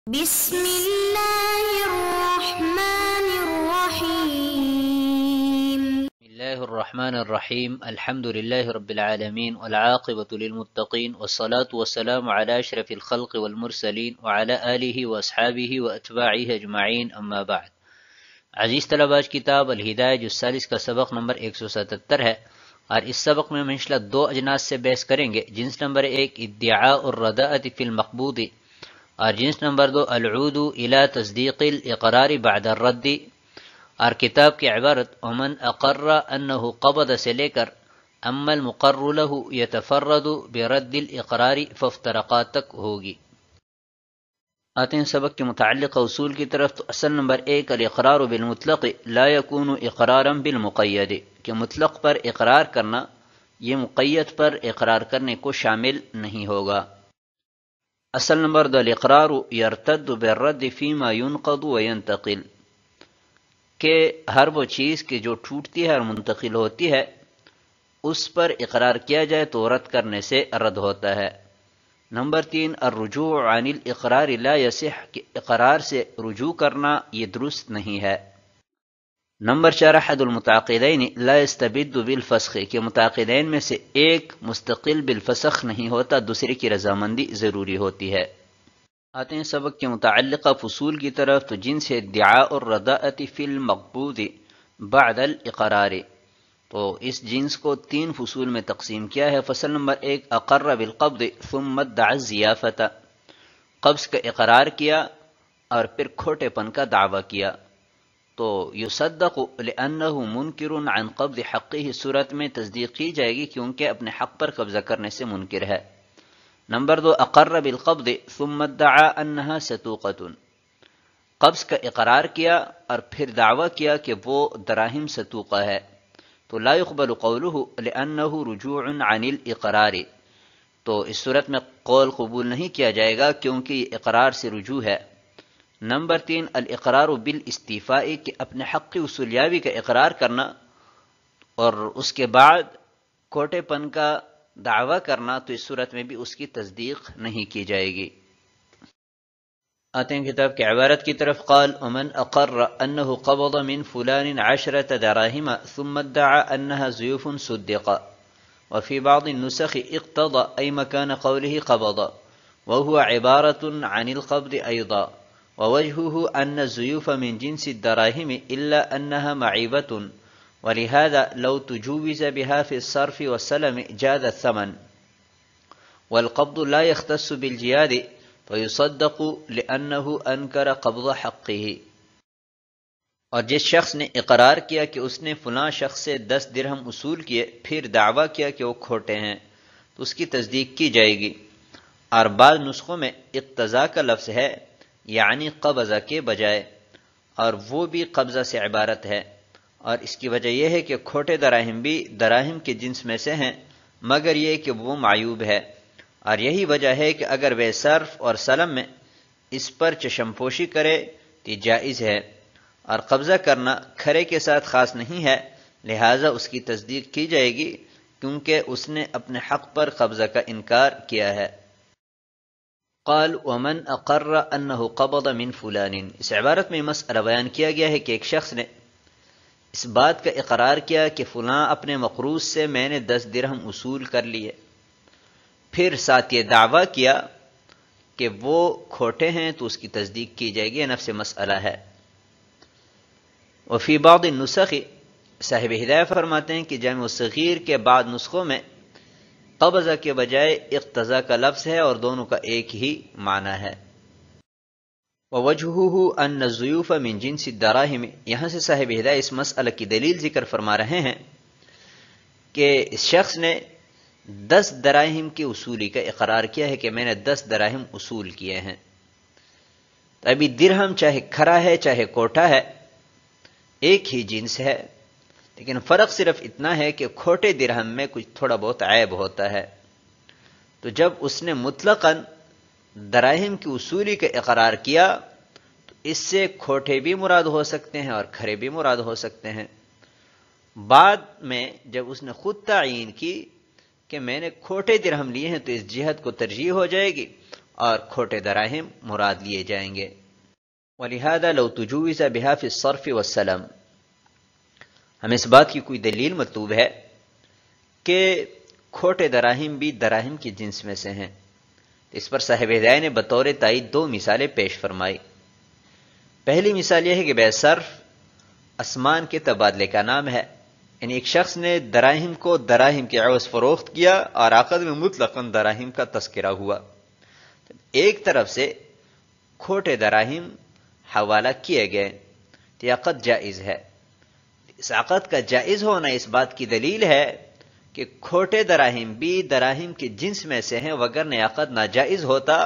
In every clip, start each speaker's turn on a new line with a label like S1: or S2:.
S1: بسم الله الرحمن الرحيم.
S2: بسم الله الرحمن الرحيم. الحمد لله رب العالمين والعاقبة للمتقين والصلاة والسلام على أشرف الخلق والمرسلين وعلى آله وأصحابه وأتباعه أجمعين. أما بعد. عزیز طلباء، کتاب الہدایہ جز 40 کا سبق نمبر 177 ہے، اور اس سبق میں انشاءاللہ دو اجناس سے بحث کریں گے۔ جنس نمبر 1 ادعاء الرداءة فی المقبوض، اور جنس نمبر 2 العود الى تصدیق الاقرار بعد الرد، اور کتاب کی عبارت ومن اقر انہ قبض سے لے کر اما المقر له یتفرد برد الاقرار فافترقا تک ہوگی۔ آتے ہیں سبق کے متعلق اصول کی طرف۔ تو اصل نمبر 1 الاقرار بالمطلق لا يكون اقرارا بالمقید، کہ مطلق پر اقرار کرنا یہ مقید پر اقرار کرنے کو شامل نہیں ہوگا۔ اصل نمبر 2 الاقرار یرتد بالرد فیما ينقض وینتقل، کہ ہر وہ چیز کہ جو ٹوٹتی ہے اور منتقل ہوتی ہے اس پر اقرار کیا جائے تو رد کرنے سے رد ہوتا ہے۔ نمبر 3 الرجوع عن الاقرار لا یصح، کہ اقرار سے رجوع کرنا یہ درست نہیں ہے۔ نمبر 4 احد المتعاقدین لا یستبد بالفسخ، کہ متعاقدین میں سے ایک مستقل بالفسخ نہیں ہوتا، دوسرے کی رضامندی ضروری ہوتی ہے۔ آتے ہیں سبق کے متعلقہ فصول کی طرف۔ تو جنس ادعاء الرداءة فی المقبوض بعد الاقرار، تو اس جنس کو 3 فصول میں تقسیم کیا ہے۔ فصل نمبر 1 اقر بالقبض ثم ادعى الضیافة، قبض کا اقرار کیا اور پھر کھوٹے پن کا دعویٰ کیا، تو یصدق لأنہ منکر عن قبض حقہ، صورت میں تصدیق کی جائے گی کیونکہ اپنے حق پر قبضہ کرنے سے منکر ہے۔ نمبر 2 اقر بالقبض ثم ادعى انہا ستوقۃ، قبض کا اقرار کیا اور پھر دعویٰ کیا کہ وہ دراہم ستوقہ ہے، تو لا يقبل قولہ لأنہ رجوع عن الاقرار، تو اس صورت میں قول قبول نہیں کیا جائے گا کیونکہ یہ اقرار سے رجوع ہے۔ نمبر 3 الاقرار بالاستیفاء، کہ اپنے حق کی وصولیابی کا اقرار کرنا اور اس کے بعد کھوٹے پن کا دعویٰ کرنا، تو اس صورت میں بھی اس کی تصدیق نہیں کی جائے گی۔ آتے ہیں کتاب کی عبارت کی طرف۔ قال ومن اقر انه قبض من فلان 10 دراهم ثم ادعى انها زيوف صدق، وفي بعض النسخ اقتضى اي مكان قوله قبض، وهو عبارة عن القبض ايضا، ووجهه ان الزيوف من جنس الدراهم الا انها معيبة، ولهذا لو تجوز بها في الصرف والسلم جاز الثمن، والقبض لا يختص بالجياد فيصدق لأنه انکر قبض حقه، اور جس شخص نے اقرار کیا کہ اس نے فلاں شخص سے 10 درہم اصول کیے پھر دعویٰ کیا کہ وہ کھوٹے ہیں تو اس کی تصدیق کی جائے گی۔ اور بعض نسخوں میں اقتضاء کا لفظ ہے، یعنی قبضہ کے بجائے، اور وہ بھی قبضہ سے عبارت ہے، اور اس کی وجہ یہ ہے کہ کھوٹے دراہم بھی دراہم کے جنس میں سے ہیں، مگر یہ کہ وہ معیوب ہے، اور یہی وجہ ہے کہ اگر وہ صرف اور سلم میں اس پر چشم پوشی کرے تو جائز ہے، اور قبضہ کرنا کھرے کے ساتھ خاص نہیں ہے، لہٰذا اس کی تصدیق کی جائے گی کیونکہ اس نے اپنے حق پر قبضہ کا انکار کیا ہے۔ قال ومن اقر انه قبض من فلان، اس عبارت میں مسئلہ بیان کیا گیا ہے کہ ایک شخص نے اس بات کا اقرار کیا کہ فلاں اپنے مقروض سے میں نے 10 درہم اصول کر لیے، پھر ساتھ یہ دعویٰ کیا کہ وہ کھوٹے ہیں تو اس کی تصدیق کی جائے گی، یہ نفس مسئلہ ہے۔ وفی بعض النسخ، صاحب ہدایہ فرماتے ہیں کہ جامع الصغیر کے بعض نسخوں میں قبضہ کے بجائے اقتضاء کا لفظ ہے اور دونوں کا ایک ہی معنی ہے۔ ووجہہ ان الضیوف من جنس الدراہم، یہاں سے صاحب ہدایہ اس مسئلہ کی دلیل ذکر فرما رہے ہیں کہ اس شخص نے 10 دراہم کی اصولی کا اقرار کیا ہے کہ میں نے 10 دراہم اصول کیے ہیں، تو ابھی درہم چاہے کھرا ہے چاہے کوٹا ہے ایک ہی جنس ہے، لیکن فرق صرف اتنا ہے کہ کھوٹے درہم میں کچھ تھوڑا بہت عیب ہوتا ہے، تو جب اس نے مطلقاً دراہم کی اصولی کا اقرار کیا تو اس سے کھوٹے بھی مراد ہو سکتے ہیں اور کھرے بھی مراد ہو سکتے ہیں۔ بعد میں جب اس نے خود تعین کی کہ میں نے کھوٹے درہم لیے ہیں تو اس جہت کو ترجیح ہو جائے گی، اور کھوٹے دراہم مراد لیے جائیں گے۔ وَلِهَذَا لَوْ تُجُوِّزَ بِهَا فِي الصَّرْفِ وَالسَّلَمِ، ہمیں اس بات کی کوئی دلیل مطلوب ہے کہ کھوٹے دراہم بھی دراہم کی جنس میں سے ہیں۔ اس پر صاحب ہدایہ نے بطور تائید 2 مثالیں پیش فرمائی۔ پہلی مثال یہ ہے کہ بے صرف اسمان کے تبادلے کا نام ہے، یعنی ایک شخص نے دراہم کو دراہم کے عوض فروخت کیا اور عقد میں مطلقاً دراہم کا تذکرہ ہوا۔ ایک طرف سے کھوٹے دراہم حوالہ کیے گئے تو یہ عقد جائز ہے۔ اس عقد کا جائز ہونا اس بات کی دلیل ہے کہ کھوٹے دراہم بھی دراہم کے جنس میں سے ہیں، وگرنہ عقد ناجائز ہوتا،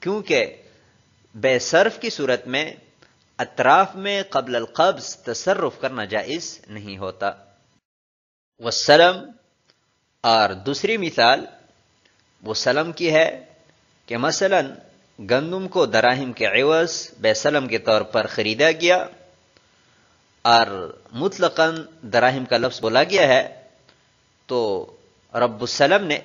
S2: کیونکہ بے صرف کی صورت میں اطراف میں قبل القبض تصرف کرنا جائز نہیں ہوتا۔ والسلم، اور دوسری مثال وہ سلم کی ہے کہ مثلا گندم کو دراہم کے عوض بے سلم کے طور پر خریدا گیا اور مطلقاً دراہم کا لفظ بولا گیا ہے، تو رب السلم نے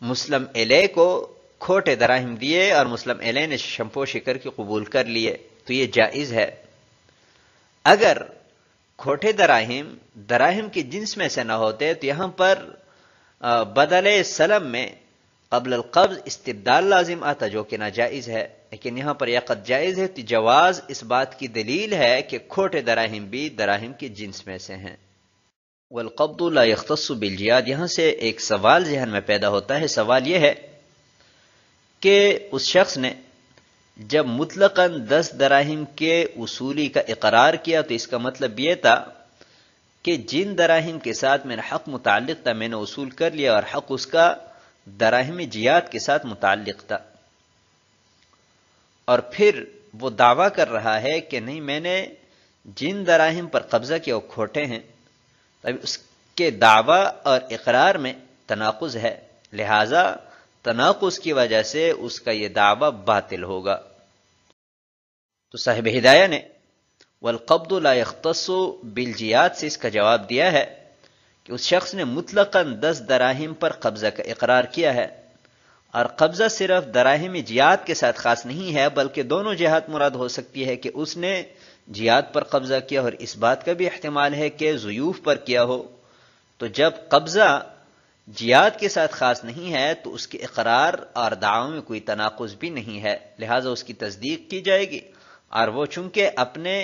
S2: مسلم علیہ کو کھوٹے دراہم دیے اور مسلم علیہ نے شمپوشی کر کے قبول کر لیے، تو یہ جائز ہے۔ اگر کھوٹے دراہم دراہم کی جنس میں سے نہ ہوتے تو یہاں پر بدل سلم میں قبل القبض استبدال لازم آتا، جو کہ ناجائز ہے، لیکن یہاں پر یہ عقد جائز ہے، تو جواز اس بات کی دلیل ہے کہ کھوٹے دراہم بھی دراہم کی جنس میں سے ہیں۔ والقبض لا يختص بالجیاد، یہاں سے ایک سوال ذہن میں پیدا ہوتا ہے۔ سوال یہ ہے کہ اس شخص نے جب مطلقاً 10 دراہم کے اصولی کا اقرار کیا تو اس کا مطلب یہ تھا کہ جن دراہم کے ساتھ میرا حق متعلق تھا میں نے اصول کر لیا، اور حق اس کا دراہم جیاد کے ساتھ متعلق تھا، اور پھر وہ دعویٰ کر رہا ہے کہ نہیں، میں نے جن دراہم پر قبضہ کیا وہ کھوٹے ہیں، تب اس کے دعویٰ اور اقرار میں تناقض ہے، لہذا تناقض کی وجہ سے اس کا یہ دعویٰ باطل ہوگا۔ تو صاحب ہدایہ نے والقبض لا يختص بالجیاد سے اس کا جواب دیا ہے کہ اس شخص نے مطلقاً 10 دراہم پر قبضہ کا اقرار کیا ہے، اور قبضہ صرف دراہم جیاد کے ساتھ خاص نہیں ہے، بلکہ دونوں جہات مراد ہو سکتی ہے کہ اس نے جیاد پر قبضہ کیا، اور اس بات کا بھی احتمال ہے کہ ضیوف پر کیا ہو۔ تو جب قبضہ جیاد کے ساتھ خاص نہیں ہے تو اس کے اقرار اور دعووں میں کوئی تناقض بھی نہیں ہے، لہٰذا اس کی تصدیق کی جائے گی، اور وہ چونکہ اپنے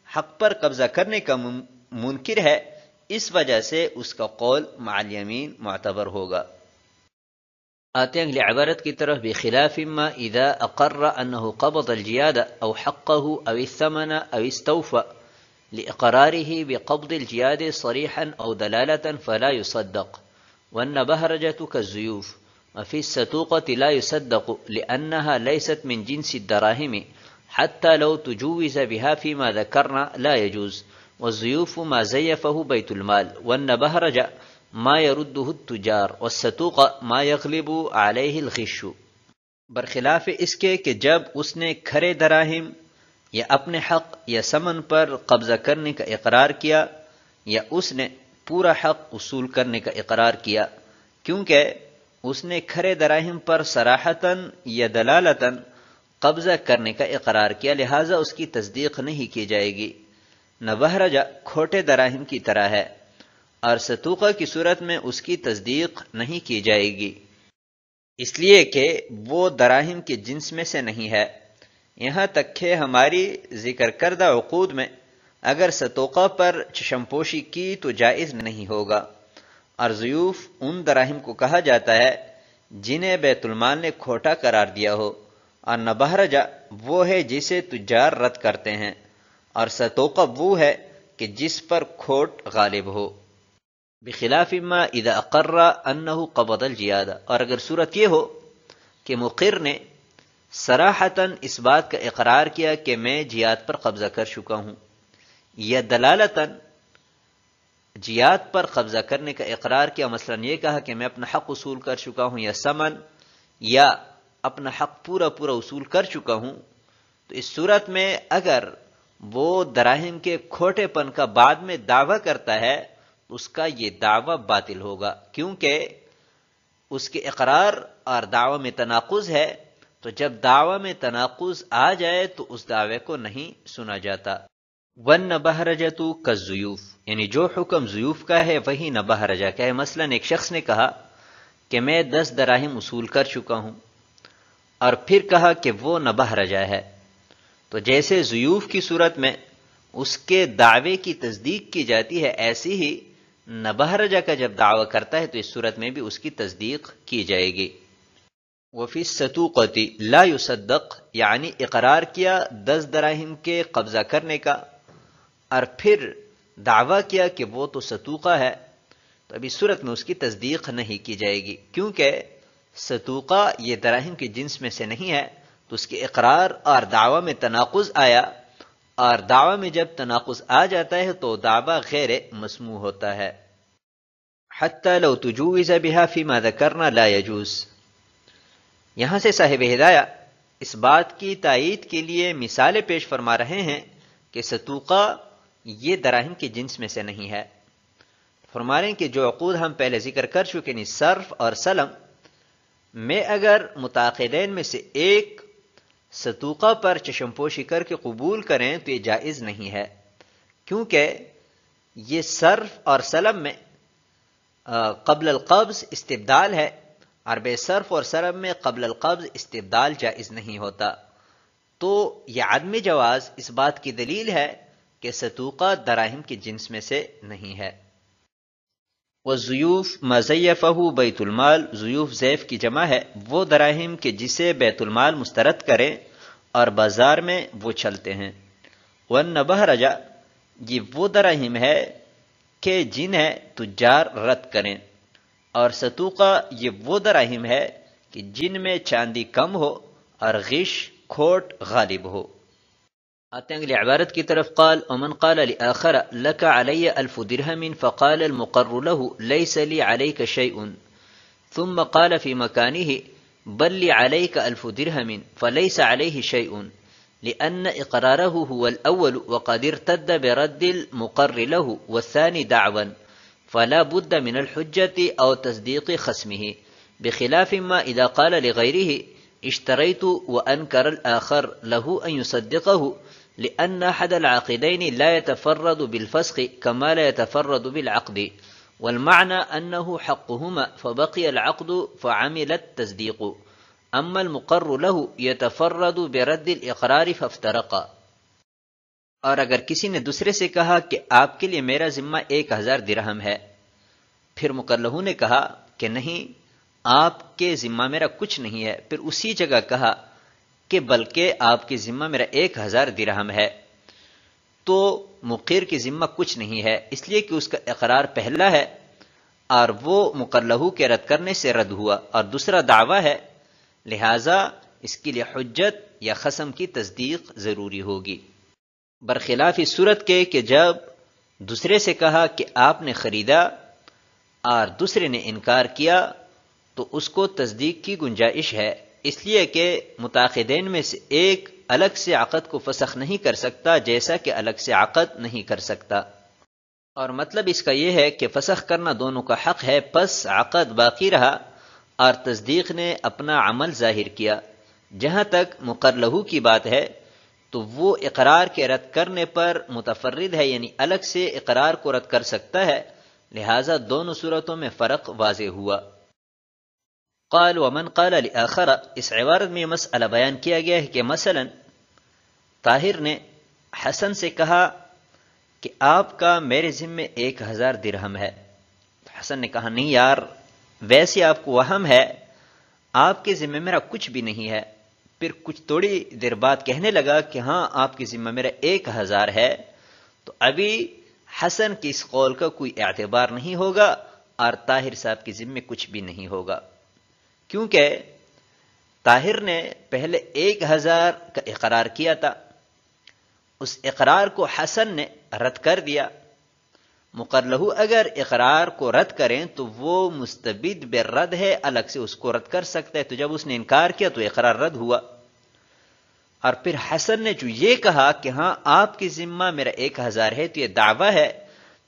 S2: حق پر قبضہ کرنے کا منکر ہے، اس وجہ سے اس کا قول مع الیمین معتبر ہوگا۔ آتے ہیں اگلی عبارت کی طرف، بخلاف ما اذا اقر انه قبض الجیاد او حقه او الثمن او استوفى لاقراره بقبض الجیاد صریحا او دلالة فلا يصدق، والنبهرجة كالزيوف، وفي الستوقة لا يصدق لأنها ليست من جنس الدراهم حتى لو تجوز بها فيما ذكرنا لا يجوز، والزيوف ما زيفه بيت المال، والنبهرجة ما يرده التجار، والستوقة ما يغلب عليه الغش، برخلاف اس کے کہ جب اس نے کھرے دراہم یا اپنے حق یا ثمن پر قبضہ کرنے کا اقرار کیا، یا اس نے پورا حق اصول کرنے کا اقرار کیا، کیونکہ اس نے کھرے دراہم پر صراحتاً یا دلالتاً قبضہ کرنے کا اقرار کیا، لہٰذا اس کی تصدیق نہیں کی جائے گی۔ نبہرجہ کھوٹے دراہم کی طرح ہے، اور ستوقہ کی صورت میں اس کی تصدیق نہیں کی جائے گی، اس لیے کہ وہ دراہم کے جنس میں سے نہیں ہے، یہاں تک کہ ہماری ذکر کردہ عقود میں اگر ستوقہ پر چشم پوشی کی تو جائز نہیں ہوگا، اور ضیوف ان دراہم کو کہا جاتا ہے جنہیں بیت المال نے کھوٹا قرار دیا ہو، اور نبہرجہ وہ ہے جسے تجار رد کرتے ہیں، اور ستوقہ وہ ہے کہ جس پر کھوٹ غالب ہو۔ بخلاف ما اذا اقر انه قبض الجیاد، اور اگر صورت یہ ہو کہ مقر نے صراحتاً اس بات کا اقرار کیا کہ میں جیاد پر قبضہ کر چکا ہوں، یا دلالتاً جیاد پر قبضہ کرنے کا اقرار کیا، مثلا یہ کہا کہ میں اپنا حق اصول کر چکا ہوں، یا ثمن یا اپنا حق پورا اصول کر چکا ہوں، تو اس صورت میں اگر وہ دراہم کے کھوٹے پن کا بعد میں دعویٰ کرتا ہے تو اس کا یہ دعویٰ باطل ہوگا، کیونکہ اس کے اقرار اور دعویٰ میں تناقض ہے، تو جب دعوی میں تناقض آ جائے تو اس دعوے کو نہیں سنا جاتا۔ وَالنَّبَهْرَجَةُ كَالزُّيُوفِ، یعنی جو حکم زیوف کا ہے وہی نبہرجہ کا ہے۔ مثلا ایک شخص نے کہا کہ میں 10 دراہم وصول کر چکا ہوں، اور پھر کہا کہ وہ نبہرجہ ہے، تو جیسے زیوف کی صورت میں اس کے دعوے کی تصدیق کی جاتی ہے، ایسی ہی نبہرجہ کا جب دعویٰ کرتا ہے تو اس صورت میں بھی اس کی تصدیق کی جائے گی۔ وفی السطوقۃ لا یصدق، یعنی اقرار کیا 10 دراہم کے قبضہ کرنے کا اور پھر دعویٰ کیا کہ وہ تو ستوقہ ہے، تو اب اس صورت میں اس کی تصدیق نہیں کی جائے گی، کیونکہ ستوقہ یہ دراہم کے جنس میں سے نہیں ہے، تو اس کے اقرار اور دعویٰ میں تناقض آیا، اور دعویٰ میں جب تناقض آ جاتا ہے تو دعویٰ غیر مسموع ہوتا ہے۔ حتی لو تجوز بها فيما ذکرنا لا يجوز، یہاں سے صاحب ہدایہ اس بات کی تائید کے لیے مثالیں پیش فرما رہے ہیں کہ ستوقہ یہ دراہم کے جنس میں سے نہیں ہے۔ فرما رہے ہیں کہ جو عقود ہم پہلے ذکر کر چکے ہیں، صرف اور سلم میں اگر متعاقدین میں سے ایک ستوقہ پر چشم پوشی کر کے قبول کریں تو یہ جائز نہیں ہے، کیونکہ یہ صرف اور سلم میں قبل القبض استبدال ہے، اور بے صرف اور سلم میں قبل القبض استبدال جائز نہیں ہوتا، تو یہ عدم جواز اس بات کی دلیل ہے کہ ستوقہ دراہم کے جنس میں سے نہیں ہے۔ والزیوف ما زیفہ بیت المال، زیوف زیف کی جمع ہے وہ دراہم کے جسے بیت المال مسترد کریں اور بازار میں وہ چلتے ہیں۔ والنبہرجہ، یہ وہ دراہم ہے کہ جنہیں تجار رد کریں، اور ستوقہ یہ وہ دراہم ہے کہ جن میں چاندی کم ہو اور غش کھوٹ غالب ہو۔ آتے ہیں اگلی عبارت کی طرف۔ قال ومن قال لآخر لك علي 1000 درهم فقال المقر له ليس لي عليك شيء ثم قال في مكانه بل لي عليك 1000 درهم فليس عليه شيء لأن إقراره هو الأول وقد ارتد برد المقر له والثاني دعوا فلا بد من الحجة أو تصديق خصمه، بخلاف ما إذا قال لغيره اشتريت وأنكر الآخر له أن يصدقه، لأن أحد العاقدين لا يتفرد بالفسخ كما لا يتفرد بالعقد، والمعنى أنه حقهما فبقي العقد فعمل التصديق، أما المقر له يتفرد برد الإقرار فافترقا۔ اور اگر کسی نے دوسرے سے کہا کہ آپ کے لیے میرا ذمہ 1000 درہم ہے، پھر مکلہو نے کہا کہ نہیں، آپ کے ذمہ میرا کچھ نہیں ہے، پھر اسی جگہ کہا کہ بلکہ آپ کے ذمہ میرا 1000 درہم ہے، تو مقر کے ذمہ کچھ نہیں ہے، اس لیے کہ اس کا اقرار پہلا ہے اور وہ مکلہو کے رد کرنے سے رد ہوا، اور دوسرا دعویٰ ہے، لہٰذا اس کے لیے حجت یا خصم کی تصدیق ضروری ہوگی، برخلاف اس صورت کے کہ جب دوسرے سے کہا کہ آپ نے خریدا اور دوسرے نے انکار کیا تو اس کو تصدیق کی گنجائش ہے، اس لیے کہ متعاقدین میں سے ایک الگ سے عقد کو فسخ نہیں کر سکتا جیسا کہ الگ سے عقد نہیں کر سکتا، اور مطلب اس کا یہ ہے کہ فسخ کرنا دونوں کا حق ہے، پس عقد باقی رہا اور تصدیق نے اپنا عمل ظاہر کیا۔ جہاں تک مقرلہو کی بات ہے تو وہ اقرار کے رد کرنے پر متفرد ہے، یعنی الگ سے اقرار کو رد کر سکتا ہے، لہٰذا دونوں صورتوں میں فرق واضح ہوا۔ قال ومن قال لآخر، اس عبارت میں یہ مسئلہ بیان کیا گیا ہے کہ مثلا طاہر نے حسن سے کہا کہ آپ کا میرے ذمے 1000 درہم ہے، حسن نے کہا نہیں یار، ویسے آپ کو وہم ہے، آپ کے ذمے میرا کچھ بھی نہیں ہے، پھر کچھ تھوڑی دیر بعد کہنے لگا کہ ہاں آپ کے ذمہ میرا 1000 ہے، تو ابھی حسن کی اس قول کا کوئی اعتبار نہیں ہوگا اور طاہر صاحب کے ذمے کچھ بھی نہیں ہوگا، کیونکہ طاہر نے پہلے 1000 کا اقرار کیا تھا، اس اقرار کو حسن نے رد کر دیا۔ مقرلہو اگر اقرار کو رد کریں تو وہ مستبد بالرد ہے، الگ سے اس کو رد کر سکتا ہے، تو جب اس نے انکار کیا تو اقرار رد ہوا، اور پھر حسن نے جو یہ کہا کہ ہاں آپ کی ذمہ میرا 1000 ہے، تو یہ دعویٰ ہے،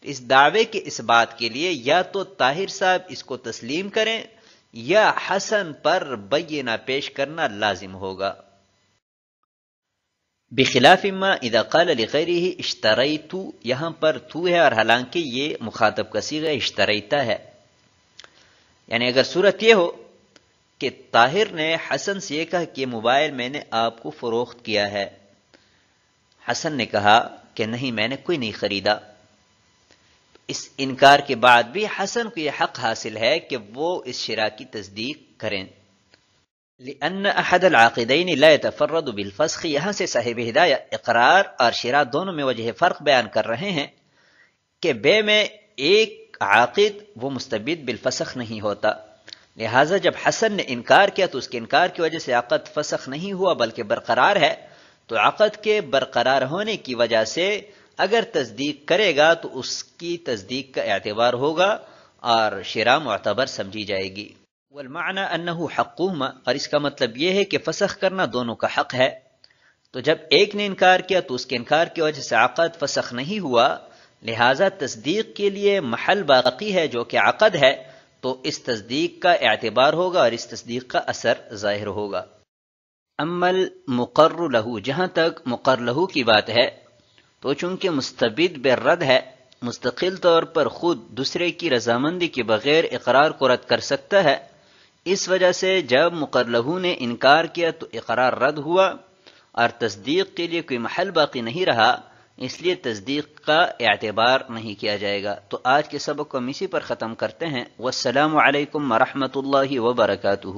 S2: اس دعوے کے اس بات کے لیے یا تو طاہر صاحب اس کو تسلیم کریں یا حسن پر بینہ پیش کرنا لازم ہوگا. بخلاف ما اذا قال لغیرہ اشتریت، یہاں پر تو ہے اور حالانکہ یہ مخاطب کا صیغہ اشتریتا ہے. یعنی اگر صورت یہ ہو کہ طاہر نے حسن سے یہ کہا کہ موبائل میں نے آپ کو فروخت کیا ہے، حسن نے کہا کہ نہیں میں نے کوئی نہیں خریدا، اس انکار کے بعد بھی حسن کو یہ حق حاصل ہے کہ وہ اس شراء کی تصدیق کریں. لأن احد العاقدین لا يتفرد بالفسخ، یہاں سے صاحب ہدایہ اقرار اور شراء دونوں میں وجہ فرق بیان کر رہے ہیں کہ بے میں ایک عاقد وہ مستبد بالفسخ نہیں ہوتا. لہٰذا جب حسن نے انکار کیا تو اس کے انکار کی وجہ سے عقد فسخ نہیں ہوا بلکہ برقرار ہے، تو عقد کے برقرار ہونے کی وجہ سے اگر تصدیق کرے گا تو اس کی تصدیق کا اعتبار ہوگا اور شراء معتبر سمجھی جائے گی. والمعنى انه حقهما، اور اس کا مطلب یہ ہے کہ فسخ کرنا دونوں کا حق ہے. تو جب ایک نے انکار کیا تو اس کے انکار کی وجہ سے عقد فسخ نہیں ہوا، لہذا تصدیق کے لیے محل باقی ہے جو کہ عقد ہے، تو اس تصدیق کا اعتبار ہوگا اور اس تصدیق کا اثر ظاہر ہوگا. اما المقر له، جہاں تک مقر له کی بات ہے تو چونکہ مستبد بالرد ہے، مستقل طور پر خود دوسرے کی رضامندی کے بغیر اقرار کو رد کر سکتا ہے، اس وجہ سے جب مقر له نے انکار کیا تو اقرار رد ہوا اور تصدیق کے لیے کوئی محل باقی نہیں رہا، اس لیے تصدیق کا اعتبار نہیں کیا جائے گا. تو آج کے سبق کو ہم اسی پر ختم کرتے ہیں. والسلام علیکم ورحمۃ اللہ وبرکاتہ.